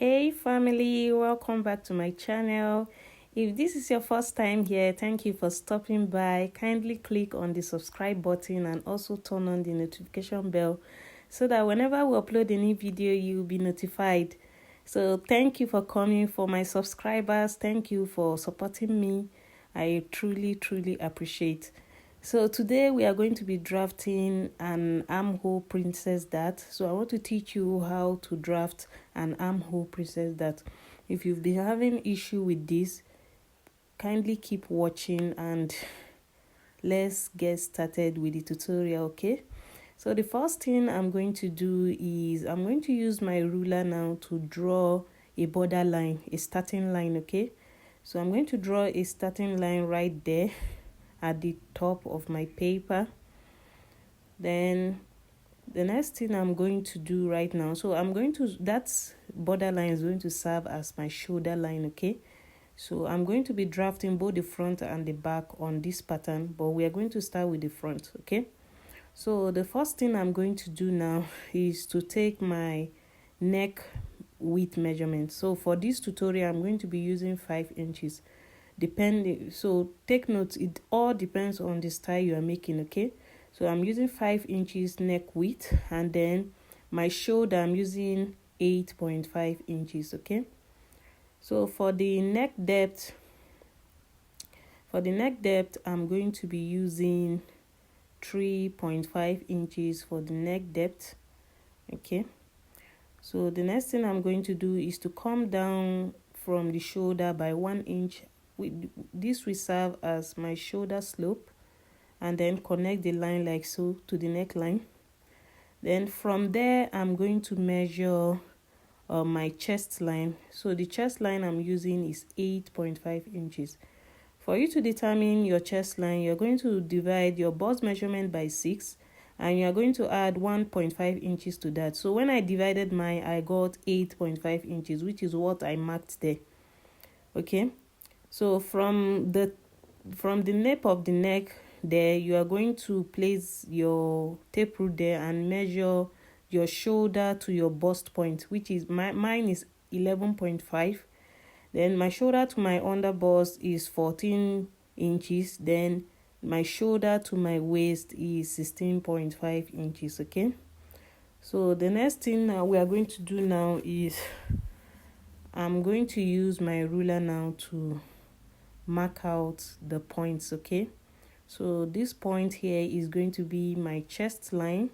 Hey family, welcome back to my channel. If this is your first time here, thank you for stopping by. Kindly click on the subscribe button and also turn on the notification bell so that whenever we upload a new video, you'll be notified. So thank you for coming. For my subscribers, thank you for supporting me. I truly appreciate. So today we are going to be drafting an armhole princess dart. So I want to teach you how to draft an armhole princess dart. If you've been having issue with this, kindly keep watching and let's get started with the tutorial, okay? So the first thing I'm going to do is I'm going to use my ruler now to draw a border line, a starting line, okay? So I'm going to draw a starting line right there at the top of my paper. Then the next thing I'm going to do right now, so that border line is going to serve as my shoulder line, okay? So I'm going to be drafting both the front and the back on this pattern, but we are going to start with the front, okay? So the first thing I'm going to do now is to take my neck width measurement. So for this tutorial, I'm going to be using 5 inches. So take note, it all depends on the style you are making, okay? So I'm using 5 inches neck width, and then my shoulder I'm using 8.5 inches, okay? So for the neck depth I'm going to be using 3.5 inches for the neck depth, okay? So the next thing I'm going to do is to come down from the shoulder by 1 inch. This will serve as my shoulder slope, and then connect the line like so to the neckline. Then from there I'm going to measure my chest line. So the chest line I'm using is 8.5 inches. For you to determine your chest line, you're going to divide your bust measurement by 6, and you're going to add 1.5 inches to that. So when I divided mine, I got 8.5 inches, which is what I marked there, okay? So from the nape of the neck there, you are going to place your tape rule there and measure your shoulder to your bust point, which is mine is 11.5. Then my shoulder to my under bust is 14 inches. Then my shoulder to my waist is 16.5 inches, okay? So the next thing we are going to do now is I'm going to use my ruler now to mark out the points, okay? So this point here is going to be my chest line,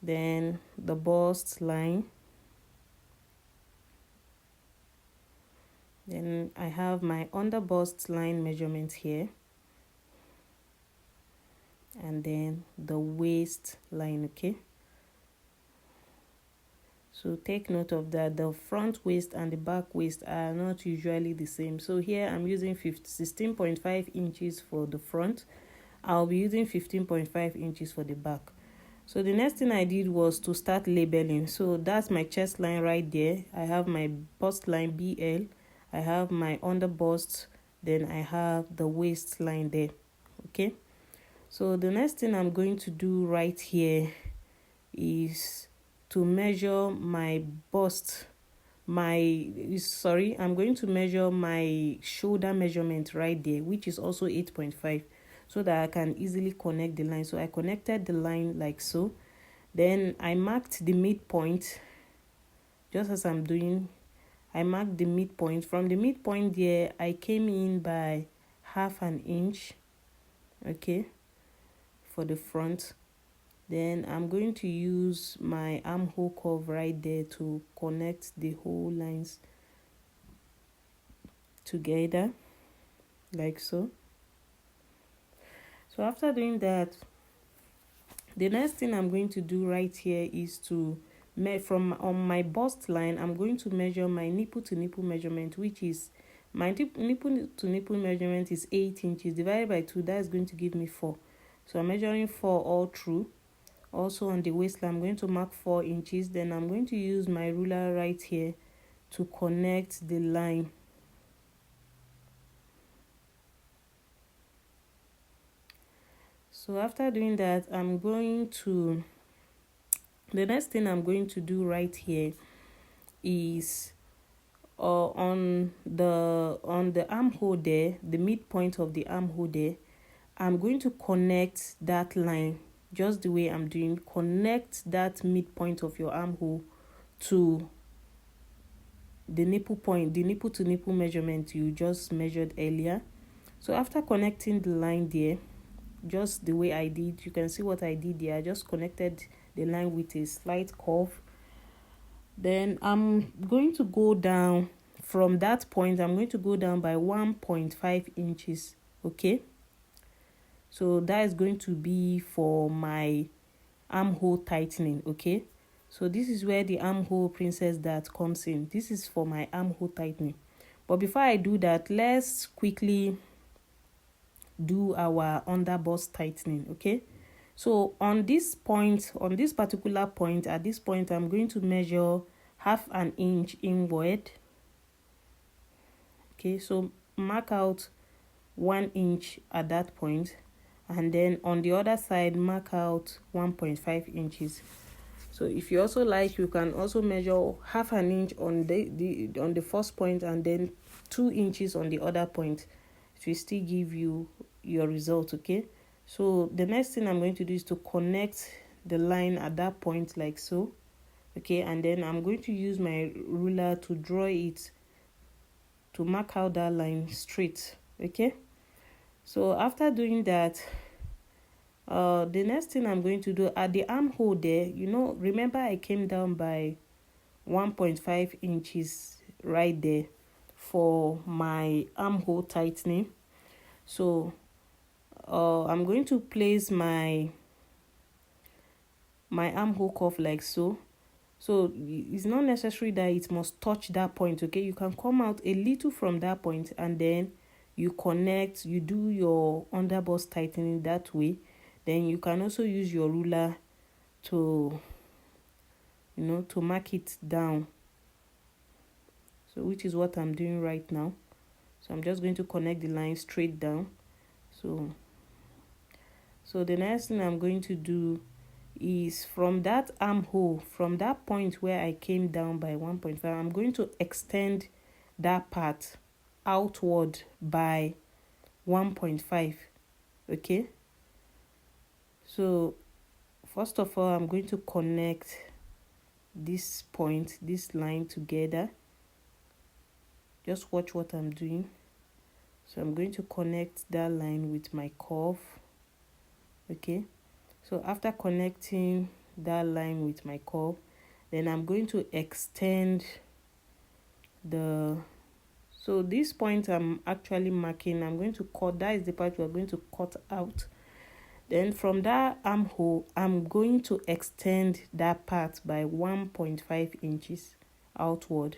then the bust line, then I have my under bust line measurement here, and then the waist line, okay? So take note of that. The front waist and the back waist are not usually the same. So here I'm using 16.5 inches for the front. I'll be using 15.5 inches for the back. So the next thing I did was to start labeling. So that's my chest line right there. I have my bust line BL. I have my under bust. Then I have the waist line there. Okay. So the next thing I'm going to do right here is to measure my bust. I'm going to measure my shoulder measurement right there, which is also 8.5. so that I can easily connect the line. So I connected the line like so. Then I marked the midpoint, just as I'm doing. I marked the midpoint. From the midpoint there, I came in by 1/2 inch, okay, for the front. Then I'm going to use my armhole curve right there to connect the whole lines together, like so. So after doing that, the next thing I'm going to do right here is to on my bust line, I'm going to measure my nipple to nipple measurement, which is my nipple to nipple measurement is 8 inches divided by 2. That's going to give me 4. So I'm measuring 4 all through. Also on the waistline, I'm going to mark 4 inches. Then I'm going to use my ruler right here to connect the line. So after doing that, I'm going to The next thing I'm going to do right here is on the armhole there, the midpoint of the armhole there, I'm going to connect that line just the way I'm doing. Connect that midpoint of your armhole to the nipple point, the nipple to nipple measurement you just measured earlier. So after connecting the line there, just the way I did, you can see what I did there. I just connected the line with a slight curve. Then I'm going to go down from that point. I'm going to go down by 1.5 inches. Okay, so that is going to be for my armhole tightening. Okay, so this is where the armhole princess dart comes in. This is for my armhole tightening. But before I do that, let's quickly do our under bust tightening. Okay, so on this point, on this particular point, at this point, I'm going to measure 1/2 inch inward. Okay, so mark out 1 inch at that point, and then on the other side mark out 1.5 inches. So if you also like, you can also measure 1/2 inch on the first point and then 2 inches on the other point. It will still give you your result. Okay, so the next thing I'm going to do is to connect the line at that point like so. Okay, and then I'm going to use my ruler to draw it, to mark out that line straight. Okay, so after doing that, the next thing I'm going to do at the armhole there, remember I came down by 1.5 inches right there for my armhole tightening. So I'm going to place my armhole cuff like so. So it's not necessary that it must touch that point. Okay, you can come out a little from that point and then you connect, you do your underbust tightening that way. Then you can also use your ruler to to mark it down, so which is what I'm doing right now. So I'm just going to connect the line straight down. So the next thing I'm going to do is from that armhole, from that point where I came down by 1.5, I'm going to extend that part outward by 1.5. Okay, so first of all, I'm going to connect this point, this line together. Just watch what I'm doing. So I'm going to connect that line with my curve. Okay, so after connecting that line with my curve, then I'm going to extend so this point I'm actually marking, I'm going to cut. That is the part we're going to cut out. Then from that armhole, I'm going to extend that part by 1.5 inches outward.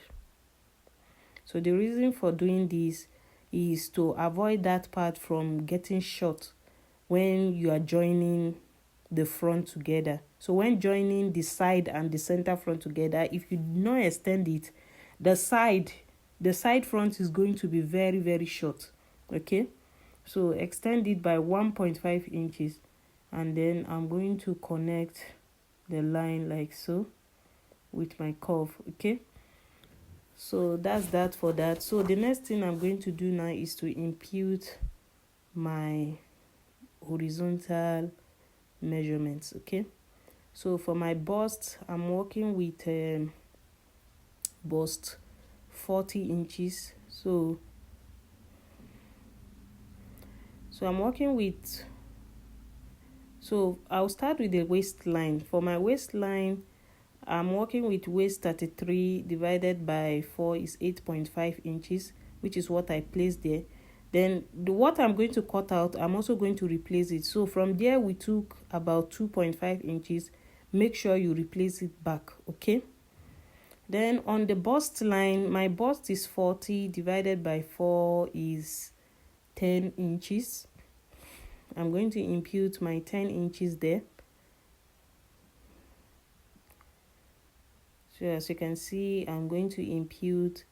So the reason for doing this is to avoid that part from getting short when you are joining the front together. So when joining the side and the center front together, if you do not extend it, the side front is going to be very, very short. Okay, so extend it by 1.5 inches, and then I'm going to connect the line like so with my curve. Okay, so that's that for that. So the next thing I'm going to do now is to impute my horizontal measurements. Okay, so for my bust, I'm working with bust 40 inches. So I'm working with, so I'll start with the waistline. For my waistline, I'm working with waist 33 divided by 4 is 8.5 inches, which is what I placed there. Then what I'm going to cut out, I'm also going to replace it. So from there, we took about 2.5 inches. Make sure you replace it back. Okay, then on the bust line, my bust is 40 divided by 4 is 10 inches. I'm going to impute my 10 inches there. So as you can see, I'm going to impute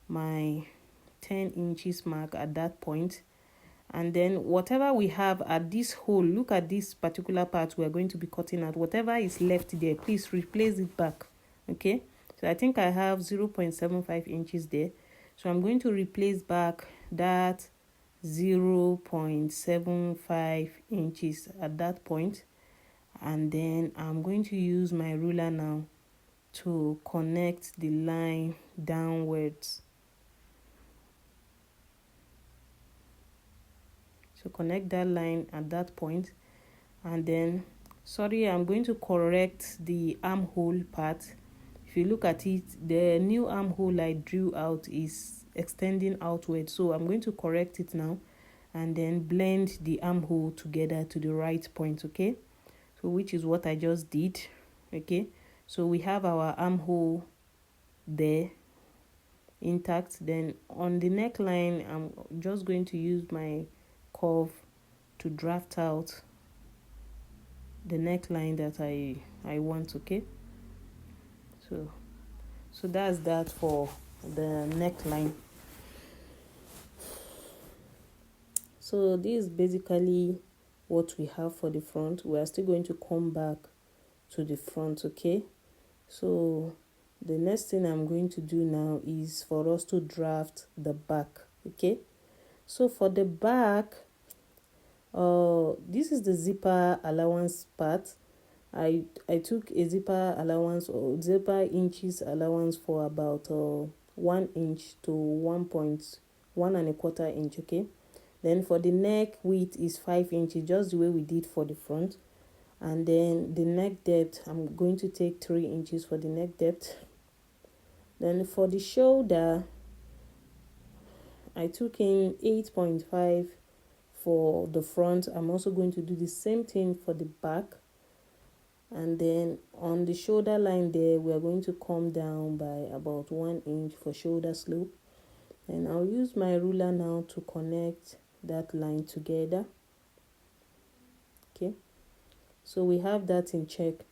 my 10 inches mark at that point. And then whatever we have at this hole, look at this particular part we are going to be cutting out. Whatever is left there, please replace it back. Okay, so I think I have 0.75 inches there, so I'm going to replace back that 0.75 inches at that point. And then I'm going to use my ruler now to connect the line downwards. So connect that line at that point. And then, sorry, I'm going to correct the armhole part. If you look at it, the new armhole I drew out is extending outward, so I'm going to correct it now and then blend the armhole together to the right point. Okay, so which is what I just did. Okay, so we have our armhole there intact. Then on the neckline, I'm just going to use my curve to draft out the neckline that I want. Okay, so that's that for the neckline. So this is basically what we have for the front. We are still going to come back to the front. Okay, so the next thing I'm going to do now is for us to draft the back. Okay, so for the back, this is the zipper allowance part. I took a zipper allowance or zipper inches allowance for about 1 inch to 1.1 inch. Okay, then for the neck width is 5 inches, just the way we did for the front. And then the neck depth, I'm going to take 3 inches for the neck depth. Then for the shoulder, I took in 8.5 for the front. I'm also going to do the same thing for the back. And then on the shoulder line there, we are going to come down by about 1 inch for shoulder slope. And I'll use my ruler now to connect that line together. Okay, so we have that in check.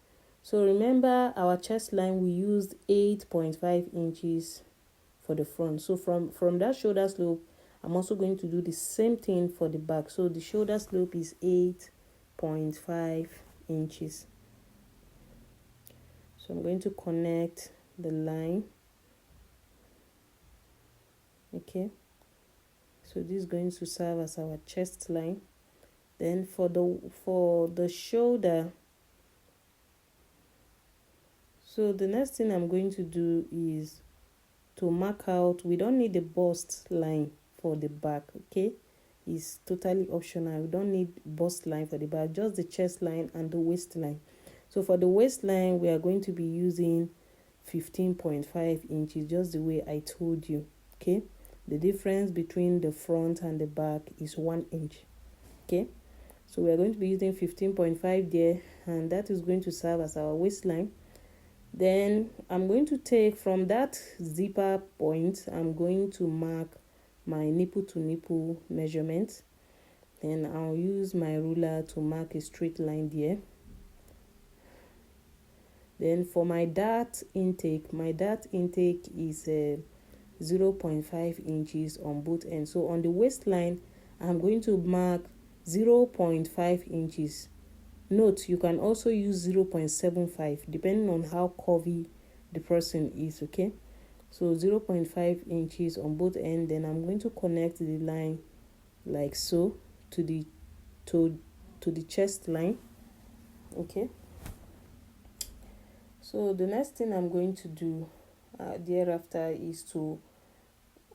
So remember, our chest line, we used 8.5 inches for the front. So from that shoulder slope, I'm also going to do the same thing for the back. So the shoulder slope is 8.5 inches. So I'm going to connect the line. Okay, so this is going to serve as our chest line. Then for the shoulder, so the next thing I'm going to do is to mark out. We don't need a bust line for the back. Okay, it's totally optional. We don't need bust line for the back, just the chest line and the waistline. So for the waistline, we are going to be using 15.5 inches, just the way I told you. Okay, the difference between the front and the back is 1 inch. Okay, so we are going to be using 15.5 there, and that is going to serve as our waistline. Then I'm going to take from that zipper point, I'm going to mark my nipple to nipple measurement. Then I'll use my ruler to mark a straight line there. Then for my dart intake is 0.5 inches on both ends. So on the waistline, I'm going to mark 0.5 inches. Note, you can also use 0.75 depending on how curvy the person is. Okay, so 0.5 inches on both ends. Then I'm going to connect the line like so to the chest line. Okay, so the next thing I'm going to do thereafter is to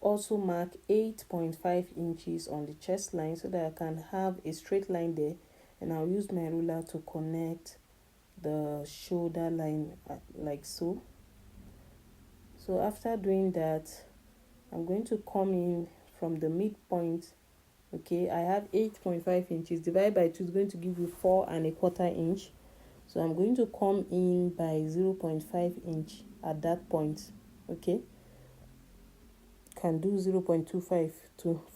also mark 8.5 inches on the chest line so that I can have a straight line there. And I'll use my ruler to connect the shoulder line like so. So after doing that, I'm going to come in from the midpoint. Okay, I have 8.5 inches. Divided by 2 is going to give you 4.25 inch. So I'm going to come in by 0.5 inch at that point. Okay, can do 0.25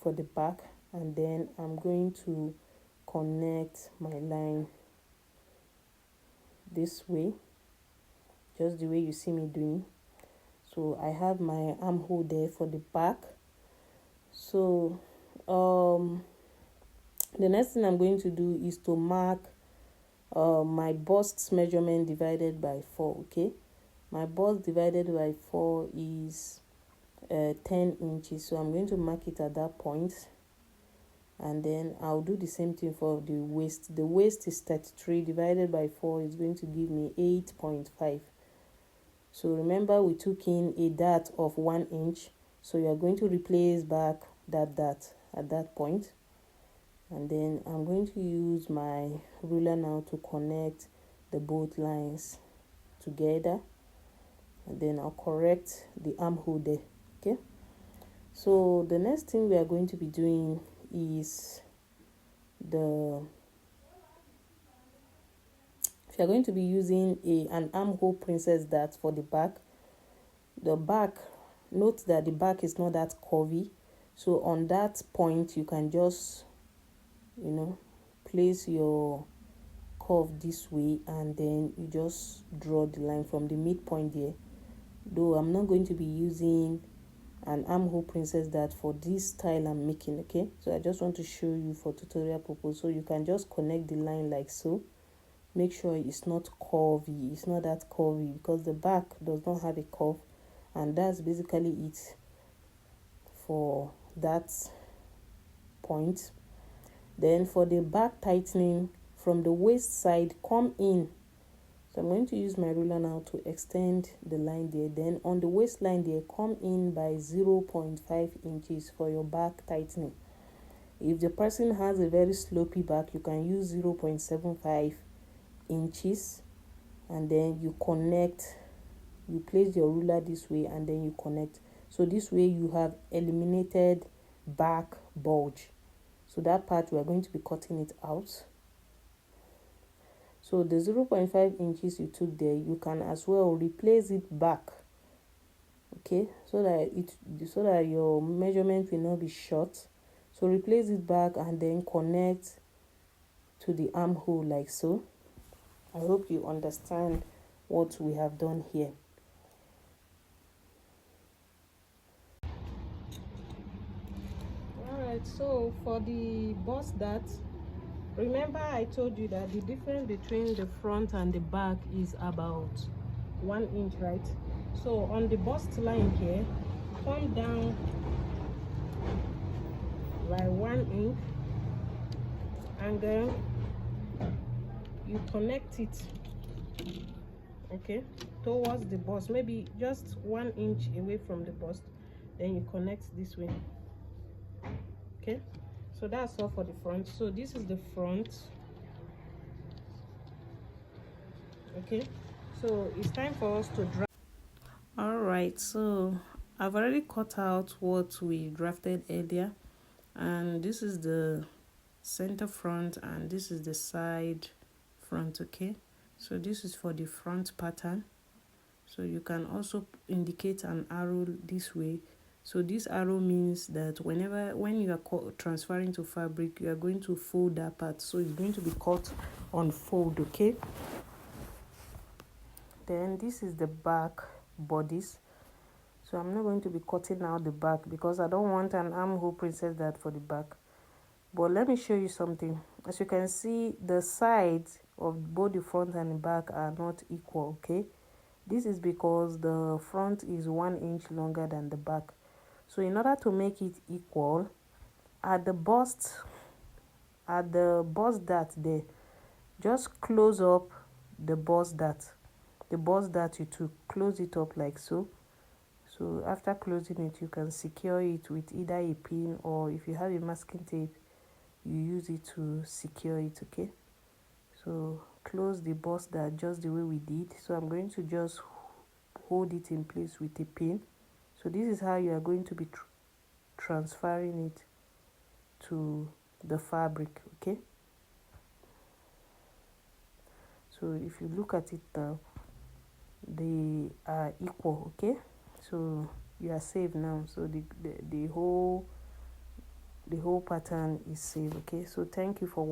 for the back. And then I'm going to connect my line this way, just the way you see me doing. So I have my armhole there for the back. So The next thing I'm going to do is to mark my bust's measurement divided by 4. Okay, my bust divided by 4 is 10 inches, so I'm going to mark it at that point. And then I'll do the same thing for the waist. The waist is 33 divided by 4 is going to give me 8.5. So remember, we took in a dart of 1 inch, so you are going to replace back that dart at that point. And then I'm going to use my ruler now to connect the both lines together, and then I'll correct the armhole there. Okay, so the next thing we are going to be doing is if you're going to be using an armhole princess dart for the back, note that the back is not that curvy, so on that point you can just place your curve this way, and then you just draw the line from the midpoint there. Though I'm not going to be using an armhole princess dart for this style I'm making. Okay, so I just want to show you for tutorial purpose. So you can just connect the line like so. Make sure it's not curvy, it's not that curvy, because the back does not have a curve, and that's basically it for that point. Then for the back tightening, from the waist side, come in. So I'm going to use my ruler now to extend the line there. Then on the waistline there, come in by 0.5 inches for your back tightening. If the person has a very slopy back, you can use 0.75 inches, and then you place your ruler this way, and then you connect. So this way you have eliminated back bulge. So that part we are going to be cutting it out. So the 0.5 inches you took there, you can as well replace it back. Okay, so that your measurement will not be short. So replace it back and then connect to the armhole like so. I hope you understand what we have done here. Alright, so for the bust dart, remember I told you that the difference between the front and the back is about 1 inch, right? So on the bust line here, come down by 1 inch, and then you connect it, okay, towards the bust, maybe just 1 inch away from the bust. Then you connect this way. Okay, so that's all for the front. So this is the front. Okay, so it's time for us to draft. All right, so I've already cut out what we drafted earlier, and this is the center front and this is the side front. Okay, so this is for the front pattern. So you can also indicate an arrow this way. So this arrow means that when you are transferring to fabric, you are going to fold that part. So it's going to be cut on fold. Okay, then this is the back bodice. So I'm not going to be cutting out the back because I don't want an armhole princess dart for the back. But let me show you something. As you can see, the sides of both the front and the back are not equal. Okay, this is because the front is 1 inch longer than the back. So in order to make it equal, at the bust dart there, just close up the bust dart. The bust dart you took, close it up like so. So after closing it, you can secure it with either a pin, or if you have a masking tape, you use it to secure it. Okay, so close the bust dart just the way we did. So I'm going to just hold it in place with a pin. So this is how you are going to be transferring it to the fabric. Okay, so if you look at it now, they are equal. Okay, so you are safe now. So the whole pattern is safe. Okay, so thank you for watching.